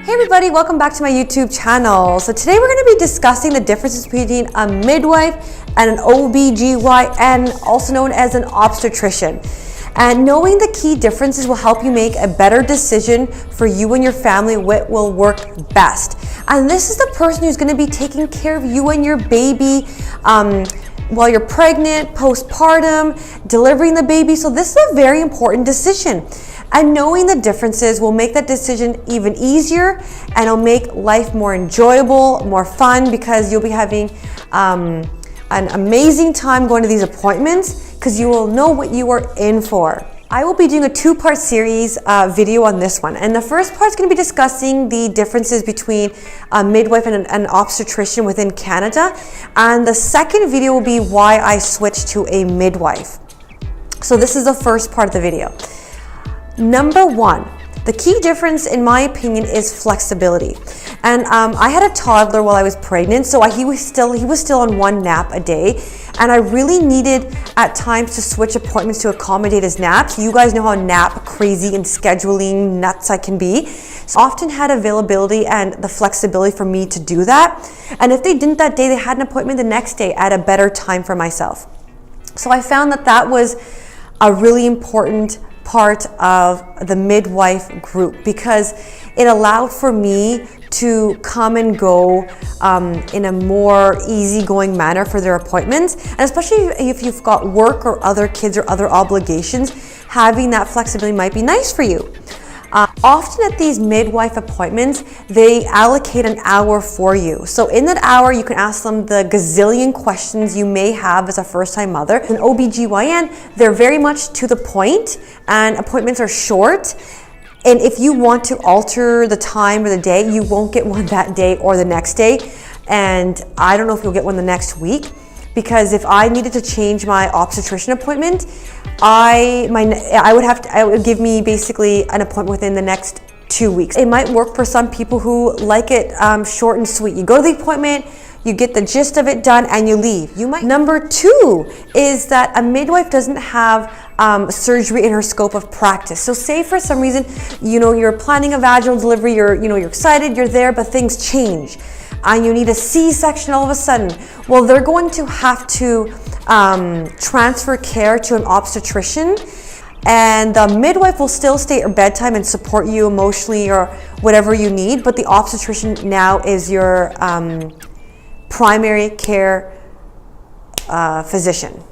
Hey everybody, welcome back to my YouTube channel. So today we're going to be discussing the differences between a midwife and an OBGYN, also known as an obstetrician. And knowing the key differences will help you make a better decision for you and your family, what will work best. And this is the person who's going to be taking care of you and your baby while you're pregnant, postpartum, delivering the baby. So this is a very important decision. And knowing the differences will make that decision even easier, and it'll make life more enjoyable, more fun, because you'll be having an amazing time going to these appointments because you will know what you are in for. I will be doing a two-part series video on this one. And the first part is going to be discussing the differences between a midwife and an obstetrician within Canada. And the second video will be why I switched to a midwife. So this is the first part of the video. Number one, the key difference in my opinion is flexibility. And I had a toddler while I was pregnant, so he was still on one nap a day, and I really needed at times to switch appointments to accommodate his naps. You guys know how nap crazy and scheduling nuts I can be. So often had availability and the flexibility for me to do that. And if they didn't that day, they had an appointment the next day at a better time for myself. So I found that that was a really important part of the midwife group, because it allowed for me to come and go in a more easygoing manner for their appointments. And especially if you've got work or other kids or other obligations, having that flexibility might be nice for you. Often at these midwife appointments, they allocate an hour for you. So in that hour, you can ask them the gazillion questions you may have as a first-time mother. An OBGYN, they're very much to the point, and appointments are short. And if you want to alter the time or the day, you won't get one that day or the next day. And I don't know if you'll get one the next week, because if I needed to change my obstetrician appointment, it would give me basically an appointment within the next 2 weeks. It might work for some people who like it short and sweet. You go to the appointment, you get the gist of it done, and you leave. Number two is that a midwife doesn't have surgery in her scope of practice. So say for some reason, you're planning a vaginal delivery, you're excited, you're there, but things change. And you need a C-section all of a sudden. Well, they're going to have to transfer care to an obstetrician, and the midwife will still stay at your bedtime and support you emotionally or whatever you need, but the obstetrician now is your primary care physician.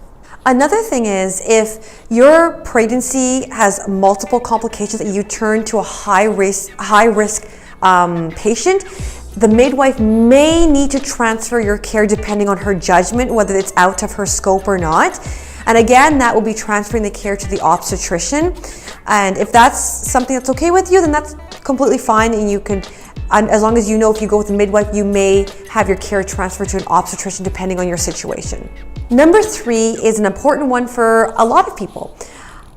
Another thing is, if your pregnancy has multiple complications and you turn to a high risk patient, the midwife may need to transfer your care depending on her judgment, whether it's out of her scope or not. And again, that will be transferring the care to the obstetrician. And if that's something that's okay with you, then that's completely fine. And you can, as long as you know if you go with a midwife, you may have your care transferred to an obstetrician depending on your situation. Number three is an important one for a lot of people.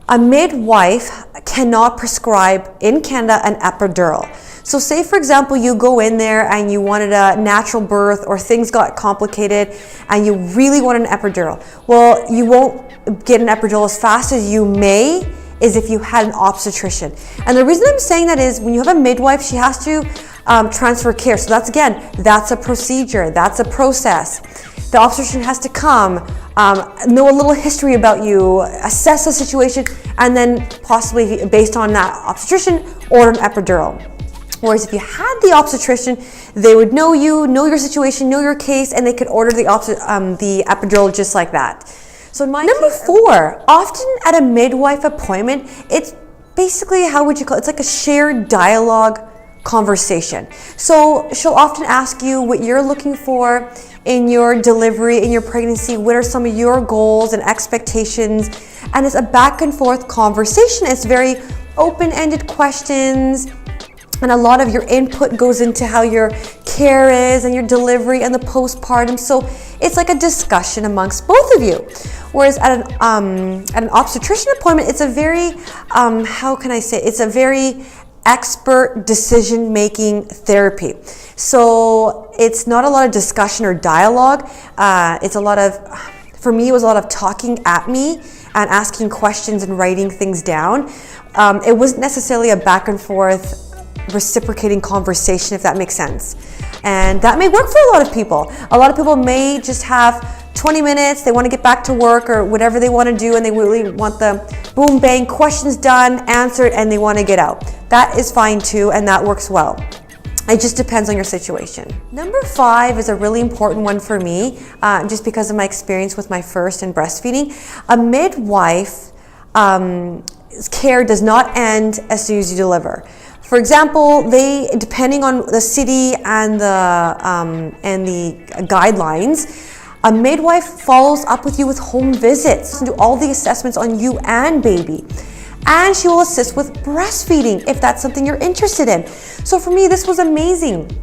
A midwife cannot prescribe in Canada an epidural. So say for example, you go in there and you wanted a natural birth, or things got complicated and you really want an epidural. Well, you won't get an epidural as fast as you may is if you had an obstetrician. And the reason I'm saying that is when you have a midwife, she has to transfer care. So that's a procedure, that's a process. The obstetrician has to come, know a little history about you, assess the situation, and then possibly based on that obstetrician, order an epidural. Whereas if you had the obstetrician, they would know you, know your situation, know your case, and they could order the epidural just like that. So number four, often at a midwife appointment, it's basically, how would you call it? It's like a shared dialogue conversation. So she'll often ask you what you're looking for in your delivery, in your pregnancy, what are some of your goals and expectations, and it's a back and forth conversation. It's very open-ended questions, and a lot of your input goes into how your care is and your delivery and the postpartum. So it's like a discussion amongst both of you. Whereas at an obstetrician appointment, it's a very, it's a very expert decision-making therapy. So it's not a lot of discussion or dialogue. For me, it was a lot of talking at me and asking questions and writing things down. It wasn't necessarily a back and forth reciprocating conversation, if that makes sense. And that may work for a lot of people. A lot of people may just have 20 minutes, they want to get back to work or whatever they want to do, and they really want the boom, bang, questions done, answered, and they want to get out. That is fine too, and that works well. It just depends on your situation. Number 5 is a really important one for me, just because of my experience with my first and breastfeeding. A midwife care does not end as soon as you deliver. For example, depending on the city and the guidelines, a midwife follows up with you with home visits and do all the assessments on you and baby. And she will assist with breastfeeding if that's something you're interested in. So for me, this was amazing.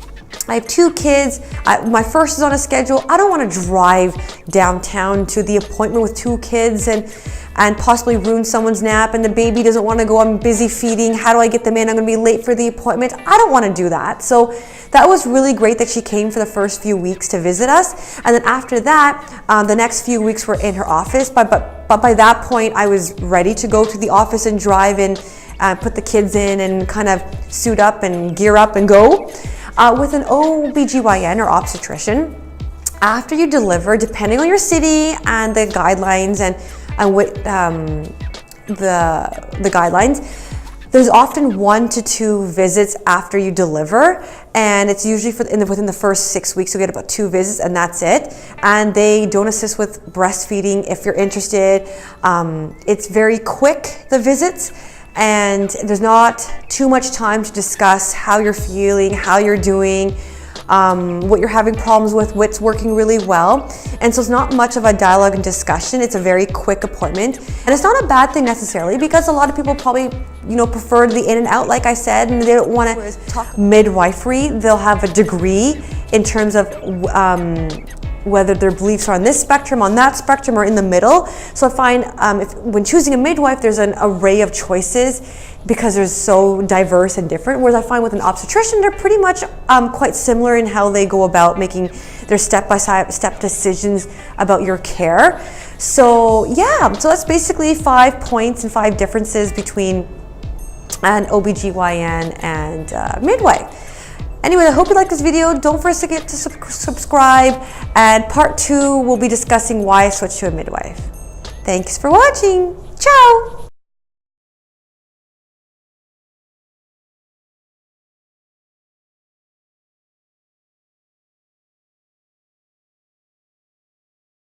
I have 2 kids. My first is on a schedule. I don't want to drive downtown to the appointment with 2 kids and possibly ruin someone's nap, and the baby doesn't want to go. I'm busy feeding. How do I get them in? I'm going to be late for the appointment. I don't want to do that. So that was really great that she came for the first few weeks to visit us. And then after that, the next few weeks were in her office. But by that point, I was ready to go to the office and drive and put the kids in and kind of suit up and gear up and go. With an OBGYN or obstetrician, after you deliver, depending on your city and the guidelines and what the guidelines, there's often 1 to 2 visits after you deliver, and it's usually within the first 6 weeks. You get about 2 visits, and that's it. And they don't assist with breastfeeding if you're interested. It's very quick, the visits, and there's not too much time to discuss how you're feeling, how you're doing, what you're having problems with, what's working really well. And so it's not much of a dialogue and discussion. It's a very quick appointment. And it's not a bad thing necessarily, because a lot of people probably, prefer the in and out, like I said, and they don't want to talk midwifery. They'll have a degree in terms of whether their beliefs are on this spectrum, on that spectrum, or in the middle. So I find when choosing a midwife, there's an array of choices because they're so diverse and different. Whereas I find with an obstetrician, they're pretty much quite similar in how they go about making their step-by-step decisions about your care. So yeah, so that's basically 5 points and 5 differences between an OBGYN and midwife. Anyway, I hope you liked this video. Don't forget to subscribe. And part 2, we'll be discussing why I switched to a midwife. Thanks for watching. Ciao.